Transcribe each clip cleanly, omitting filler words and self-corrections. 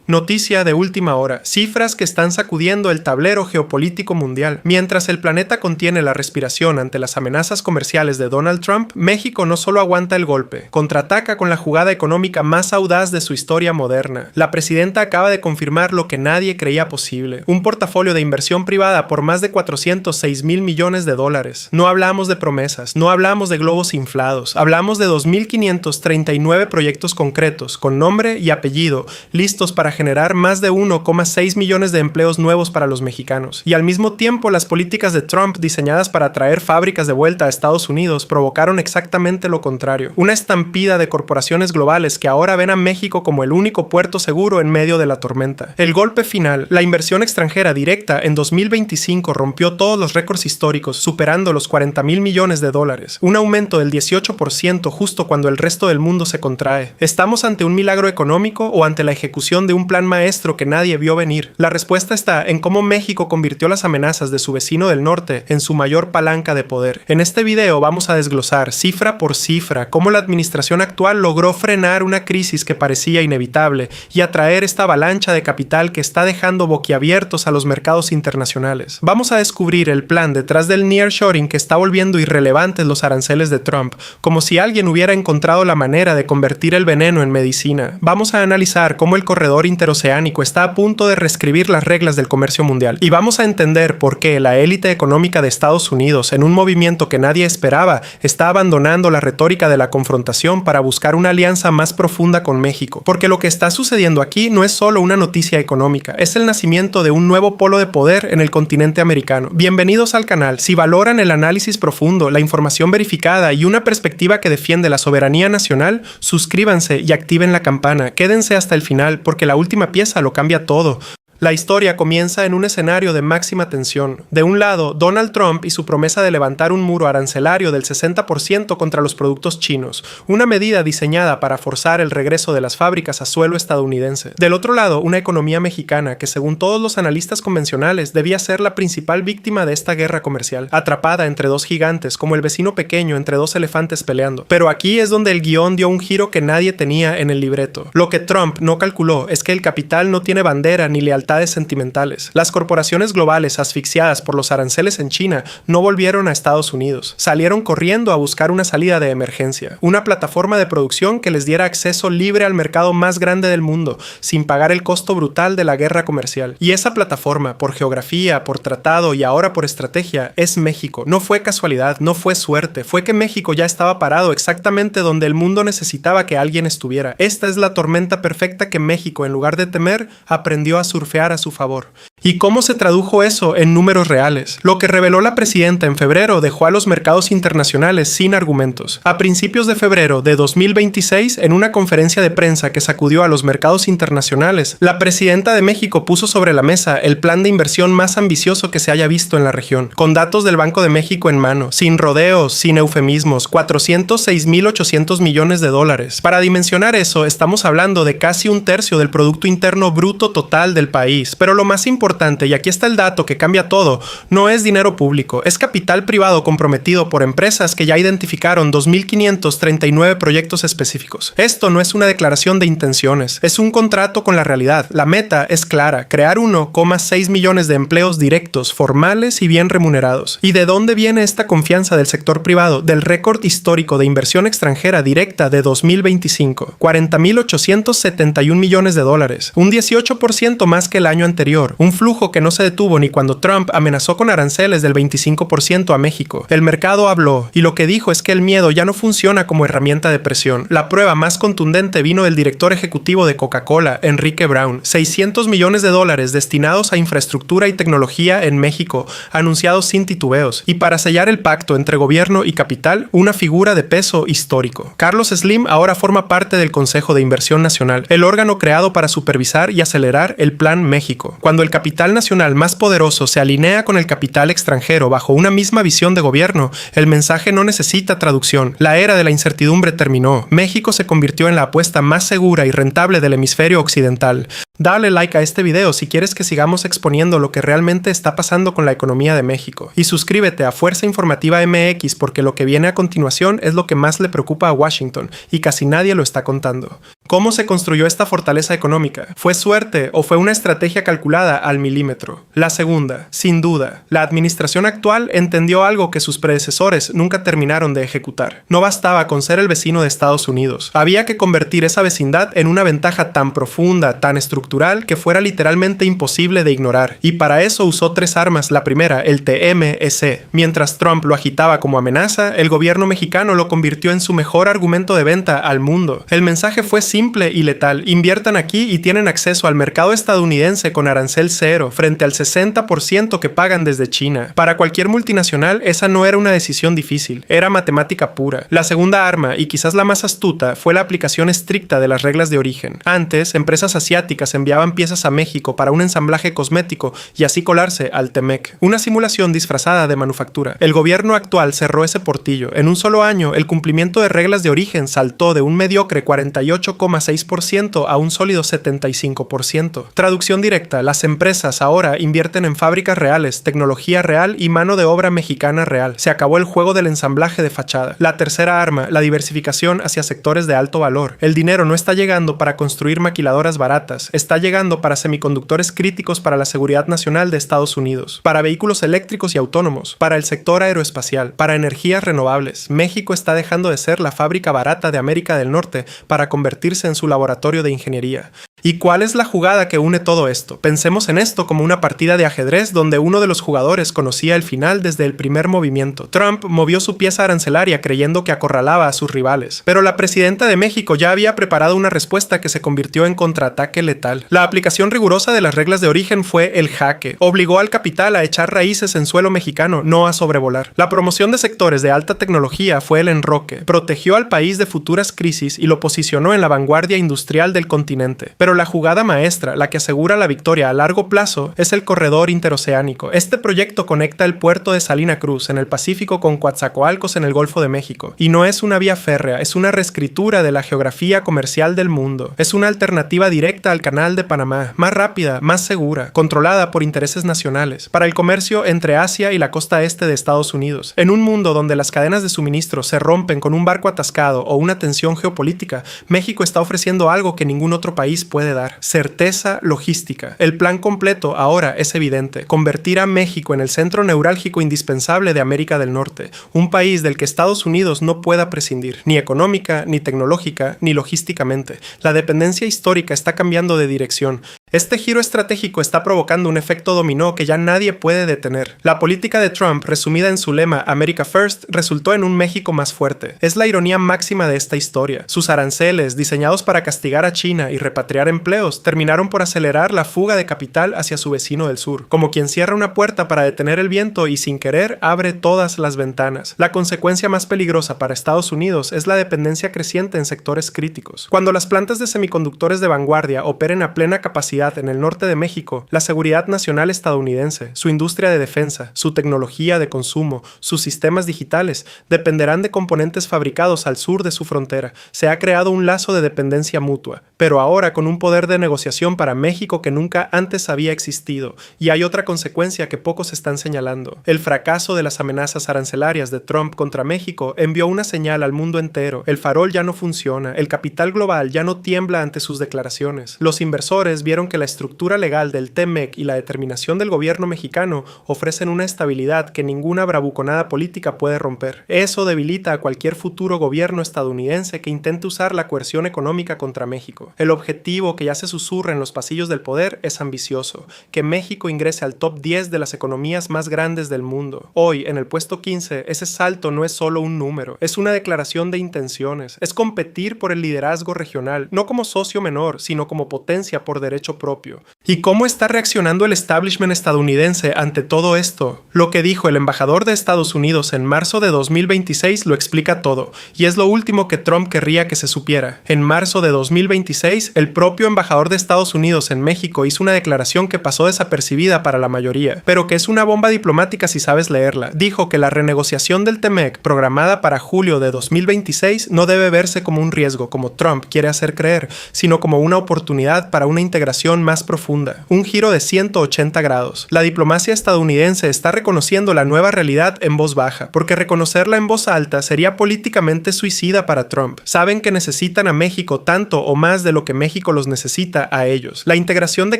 Noticia de última hora, cifras que están sacudiendo el tablero geopolítico mundial. Mientras el planeta contiene la respiración ante las amenazas comerciales de Donald Trump, México no solo aguanta el golpe, contraataca con la jugada económica más audaz de su historia moderna. La presidenta acaba de confirmar lo que nadie creía posible, un portafolio de inversión privada por más de 406 mil millones de dólares. No hablamos de promesas, no hablamos de globos inflados, hablamos de 2.539 proyectos concretos, con nombre y apellido, listos para generar más de 1,6 millones de empleos nuevos para los mexicanos. Y al mismo tiempo, las políticas de Trump diseñadas para atraer fábricas de vuelta a Estados Unidos provocaron exactamente lo contrario. Una estampida de corporaciones globales que ahora ven a México como el único puerto seguro en medio de la tormenta. El golpe final, la inversión extranjera directa en 2025 rompió todos los récords históricos, superando los 40 mil millones de dólares. Un aumento del 18% justo cuando el resto del mundo se contrae. ¿Estamos ante un milagro económico o ante la ejecución de un plan maestro que nadie vio venir? La respuesta está en cómo México convirtió las amenazas de su vecino del norte en su mayor palanca de poder. En este video vamos a desglosar cifra por cifra cómo la administración actual logró frenar una crisis que parecía inevitable y atraer esta avalancha de capital que está dejando boquiabiertos a los mercados internacionales. Vamos a descubrir el plan detrás del nearshoring que está volviendo irrelevantes los aranceles de Trump, como si alguien hubiera encontrado la manera de convertir el veneno en medicina. Vamos a analizar cómo el corredor interoceánico está a punto de reescribir las reglas del comercio mundial. Y vamos a entender por qué la élite económica de Estados Unidos, en un movimiento que nadie esperaba, está abandonando la retórica de la confrontación para buscar una alianza más profunda con México. Porque lo que está sucediendo aquí no es solo una noticia económica, es el nacimiento de un nuevo polo de poder en el continente americano. Bienvenidos al canal. Si valoran el análisis profundo, la información verificada y una perspectiva que defiende la soberanía nacional, suscríbanse y activen la campana. Quédense hasta el final porque la última pieza lo cambia todo. La historia comienza en un escenario de máxima tensión. De un lado, Donald Trump y su promesa de levantar un muro arancelario del 60% contra los productos chinos, una medida diseñada para forzar el regreso de las fábricas a suelo estadounidense. Del otro lado, una economía mexicana que, según todos los analistas convencionales, debía ser la principal víctima de esta guerra comercial, atrapada entre dos gigantes, como el vecino pequeño entre dos elefantes peleando. Pero aquí es donde el guión dio un giro que nadie tenía en el libreto. Lo que Trump no calculó es que el capital no tiene bandera ni lealtad sentimentales. Las corporaciones globales asfixiadas por los aranceles en China no volvieron a Estados Unidos. Salieron corriendo a buscar una salida de emergencia, una plataforma de producción que les diera acceso libre al mercado más grande del mundo, sin pagar el costo brutal de la guerra comercial. Y esa plataforma, por geografía, por tratado y ahora por estrategia, es México. No fue casualidad, no fue suerte, fue que México ya estaba parado exactamente donde el mundo necesitaba que alguien estuviera. Esta es la tormenta perfecta que México, en lugar de temer, aprendió a surfear a su favor. ¿Y cómo se tradujo eso en números reales? Lo que reveló la presidenta en febrero dejó a los mercados internacionales sin argumentos. A principios de febrero de 2026, en una conferencia de prensa que sacudió a los mercados internacionales, la presidenta de México puso sobre la mesa el plan de inversión más ambicioso que se haya visto en la región, con datos del Banco de México en mano, sin rodeos, sin eufemismos, 406.800 millones de dólares. Para dimensionar eso, estamos hablando de casi un tercio del Producto Interno Bruto total del país. Pero lo más importante, y aquí está el dato que cambia todo, no es dinero público, es capital privado comprometido por empresas que ya identificaron 2.539 proyectos específicos. Esto no es una declaración de intenciones, es un contrato con la realidad. La meta es clara, crear 1,6 millones de empleos directos, formales y bien remunerados. ¿Y de dónde viene esta confianza del sector privado? Del récord histórico de inversión extranjera directa de 2025, 40.871 millones de dólares, un 18% más que el año anterior, un flujo que no se detuvo ni cuando Trump amenazó con aranceles del 25% a México. El mercado habló y lo que dijo es que el miedo ya no funciona como herramienta de presión. La prueba más contundente vino del director ejecutivo de Coca-Cola, Enrique Brown. 600 millones de dólares destinados a infraestructura y tecnología en México, anunciados sin titubeos. Y para sellar el pacto entre gobierno y capital, una figura de peso histórico. Carlos Slim ahora forma parte del Consejo de Inversión Nacional, el órgano creado para supervisar y acelerar el Plan México. Cuando el capital nacional más poderoso se alinea con el capital extranjero bajo una misma visión de gobierno, el mensaje no necesita traducción. La era de la incertidumbre terminó. México se convirtió en la apuesta más segura y rentable del hemisferio occidental. Dale like a este video si quieres que sigamos exponiendo lo que realmente está pasando con la economía de México. Y suscríbete a Fuerza Informativa MX porque lo que viene a continuación es lo que más le preocupa a Washington y casi nadie lo está contando. ¿Cómo se construyó esta fortaleza económica? ¿Fue suerte o fue una estrategia calculada al milímetro? La segunda, sin duda. La administración actual entendió algo que sus predecesores nunca terminaron de ejecutar. No bastaba con ser el vecino de Estados Unidos. Había que convertir esa vecindad en una ventaja tan profunda, tan estructural, que fuera literalmente imposible de ignorar. Y para eso usó tres armas. La primera, el TMEC. Mientras Trump lo agitaba como amenaza, el gobierno mexicano lo convirtió en su mejor argumento de venta al mundo. El mensaje fue simple y letal. Inviertan aquí y tienen acceso al mercado estadounidense con arancel cero, frente al 60% que pagan desde China. Para cualquier multinacional, esa no era una decisión difícil. Era matemática pura. La segunda arma, y quizás la más astuta, fue la aplicación estricta de las reglas de origen. Antes, empresas asiáticas enviaban piezas a México para un ensamblaje cosmético y así colarse al TMEC. Una simulación disfrazada de manufactura. El gobierno actual cerró ese portillo. En un solo año, el cumplimiento de reglas de origen saltó de un mediocre 48,6% a un sólido 75%. Traducción directa, las empresas ahora invierten en fábricas reales, tecnología real y mano de obra mexicana real. Se acabó el juego del ensamblaje de fachada. La tercera arma, la diversificación hacia sectores de alto valor. El dinero no está llegando para construir maquiladoras baratas, está llegando para semiconductores críticos para la seguridad nacional de Estados Unidos, para vehículos eléctricos y autónomos, para el sector aeroespacial, para energías renovables. México está dejando de ser la fábrica barata de América del Norte para convertirse en su laboratorio de ingeniería. ¿Y cuál es la jugada que une todo esto? Pensemos en esto como una partida de ajedrez donde uno de los jugadores conocía el final desde el primer movimiento. Trump movió su pieza arancelaria creyendo que acorralaba a sus rivales, pero la presidenta de México ya había preparado una respuesta que se convirtió en contraataque letal. La aplicación rigurosa de las reglas de origen fue el jaque. Obligó al capital a echar raíces en suelo mexicano, no a sobrevolar. La promoción de sectores de alta tecnología fue el enroque. Protegió al país de futuras crisis y lo posicionó en la vanguardia industrial del continente. Pero la jugada maestra, la que asegura la victoria a largo plazo, es el corredor interoceánico. Este proyecto conecta el puerto de Salina Cruz en el Pacífico con Coatzacoalcos en el Golfo de México. Y no es una vía férrea, es una reescritura de la geografía comercial del mundo. Es una alternativa directa al Canal de Panamá, más rápida, más segura, controlada por intereses nacionales, para el comercio entre Asia y la costa este de Estados Unidos. En un mundo donde las cadenas de suministro se rompen con un barco atascado o una tensión geopolítica, México está ofreciendo algo que ningún otro país puede dar: certeza logística. El plan completo ahora es evidente: convertir a México en el centro neurálgico indispensable de América del Norte, un país del que Estados Unidos no pueda prescindir, ni económica, ni tecnológica, ni logísticamente. La dependencia histórica está cambiando de dirección. Este giro estratégico está provocando un efecto dominó que ya nadie puede detener. La política de Trump, resumida en su lema America First, resultó en un México más fuerte. Es la ironía máxima de esta historia. Sus aranceles, diseñados para castigar a China y repatriar empleos, terminaron por acelerar la fuga de capital hacia su vecino del sur, como quien cierra una puerta para detener el viento y sin querer abre todas las ventanas. La consecuencia más peligrosa para Estados Unidos es la dependencia creciente en sectores críticos. Cuando las plantas de semiconductores de vanguardia operen a plena capacidad en el norte de México, la seguridad nacional estadounidense, su industria de defensa, su tecnología de consumo, sus sistemas digitales, dependerán de componentes fabricados al sur de su frontera. Se ha creado un lazo de dependencia mutua, pero ahora con un poder de negociación para México que nunca antes había existido. Y hay otra consecuencia que pocos están señalando. El fracaso de las amenazas arancelarias de Trump contra México envió una señal al mundo entero. El farol ya no funciona, el capital global ya no tiembla ante sus declaraciones. Los inversores vieron que la estructura legal del TMEC y la determinación del gobierno mexicano ofrecen una estabilidad que ninguna bravuconada política puede romper. Eso debilita a cualquier futuro gobierno estadounidense que intente usar la coerción económica contra México. El objetivo que ya se susurra en los pasillos del poder es ambicioso: que México ingrese al top 10 de las economías más grandes del mundo. Hoy, en el puesto 15, ese salto no es solo un número, es una declaración de intenciones, es competir por el liderazgo regional, no como socio menor, sino como potencia por derecho propio. ¿Y cómo está reaccionando el establishment estadounidense ante todo esto? Lo que dijo el embajador de Estados Unidos en marzo de 2026 lo explica todo, y es lo último que Trump querría que se supiera. En marzo de 2026, el propio embajador de Estados Unidos en México hizo una declaración que pasó desapercibida para la mayoría, pero que es una bomba diplomática si sabes leerla. Dijo que la renegociación del TMEC, programada para julio de 2026, no debe verse como un riesgo, como Trump quiere hacer creer, sino como una oportunidad para una integración transición más profunda, un giro de 180 grados. La diplomacia estadounidense está reconociendo la nueva realidad en voz baja, porque reconocerla en voz alta sería políticamente suicida para Trump. Saben que necesitan a México tanto o más de lo que México los necesita a ellos. La integración de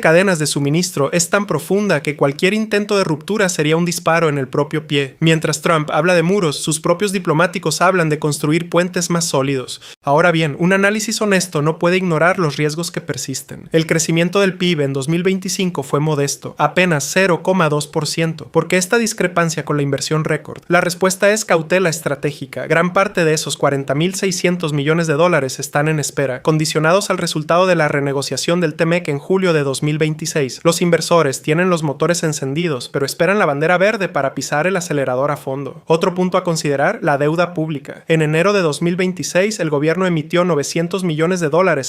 cadenas de suministro es tan profunda que cualquier intento de ruptura sería un disparo en el propio pie. Mientras Trump habla de muros, sus propios diplomáticos hablan de construir puentes más sólidos. Ahora bien, un análisis honesto no puede ignorar los riesgos que persisten. El crecimiento del PIB en 2025 fue modesto, apenas 0,2%. ¿Por qué esta discrepancia con la inversión récord? La respuesta es cautela estratégica. Gran parte de esos $40,600 millones están en espera, condicionados al resultado de la renegociación del TMEC en julio de 2026. Los inversores tienen los motores encendidos, pero esperan la bandera verde para pisar el acelerador a fondo. Otro punto a considerar, la deuda pública. En enero de 2026, el gobierno emitió $900 millones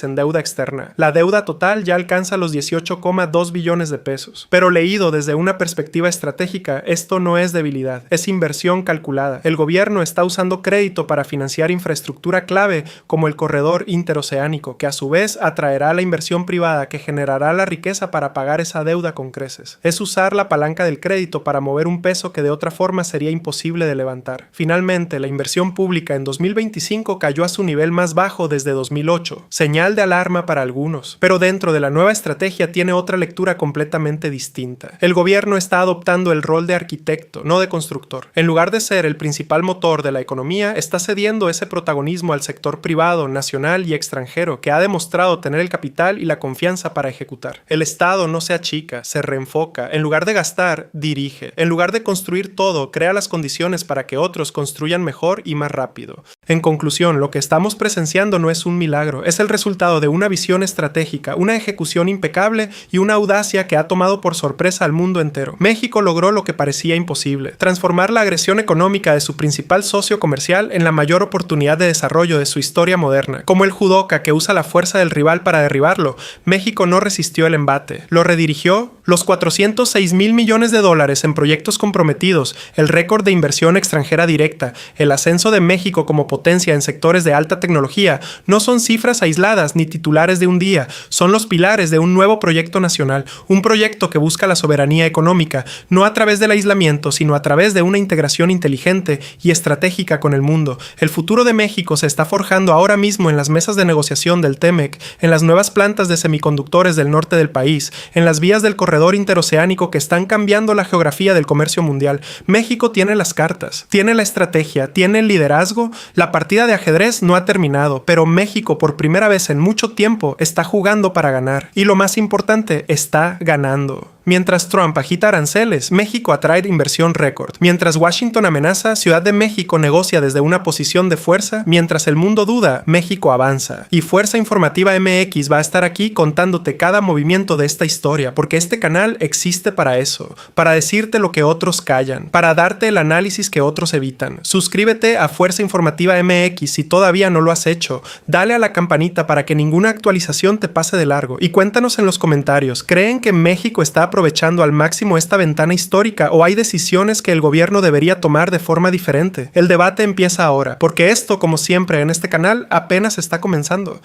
en deuda externa. La deuda total ya alcanza los 18,2 billones de pesos. Pero leído desde una perspectiva estratégica, esto no es debilidad, es inversión calculada. El gobierno está usando crédito para financiar infraestructura clave como el corredor interoceánico, que a su vez atraerá la inversión privada que generará la riqueza para pagar esa deuda con creces. Es usar la palanca del crédito para mover un peso que de otra forma sería imposible de levantar. Finalmente, la inversión pública en 2025 cayó a su nivel más bajo desde 2008, señal de alarma para algunos. Pero dentro de la nueva estrategia tiene otra lectura completamente distinta. El gobierno está adoptando el rol de arquitecto, no de constructor. En lugar de ser el principal motor de la economía, está cediendo ese protagonismo al sector privado, nacional y extranjero, que ha demostrado tener el capital y la confianza para ejecutar. El Estado no se achica, se reenfoca. En lugar de gastar, dirige. En lugar de construir todo, crea las condiciones para que otros construyan mejor y más rápido. En conclusión, lo que estamos presenciando no es un milagro, es el resultado de una visión estratégica, una ejecución impecable y una audacia que ha tomado por sorpresa al mundo entero. México logró lo que parecía imposible, transformar la agresión económica de su principal socio comercial en la mayor oportunidad de desarrollo de su historia moderna. Como el judoka que usa la fuerza del rival para derribarlo, México no resistió el embate, lo redirigió. Los $406,000 millones en proyectos comprometidos, el récord de inversión extranjera directa, el ascenso de México como potencia en sectores de alta tecnología, no son cifras aisladas ni titulares de un día, son los pilares de un nuevo proyecto nacional, un proyecto que busca la soberanía económica, no a través del aislamiento, sino a través de una integración inteligente y estratégica con el mundo. El futuro de México se está forjando ahora mismo en las mesas de negociación del TMEC, en las nuevas plantas de semiconductores del norte del país, en las vías del corredor interoceánico que están cambiando la geografía del comercio mundial. México tiene las cartas, tiene la estrategia, tiene el liderazgo. La partida de ajedrez no ha terminado, pero México por primera vez en mucho tiempo está jugando para ganar. Y lo más importante, está ganando. Mientras Trump agita aranceles, México atrae inversión récord. Mientras Washington amenaza, Ciudad de México negocia desde una posición de fuerza. Mientras el mundo duda, México avanza. Y Fuerza Informativa MX va a estar aquí contándote cada movimiento de esta historia, porque este canal existe para eso, para decirte lo que otros callan, para darte el análisis que otros evitan. Suscríbete a Fuerza Informativa MX si todavía no lo has hecho. Dale a la campanita para que ninguna actualización te pase de largo. Y cuéntanos en los comentarios, ¿creen que México está aprovechando al máximo esta ventana histórica o hay decisiones que el gobierno debería tomar de forma diferente? El debate empieza ahora, porque esto, como siempre en este canal, apenas está comenzando.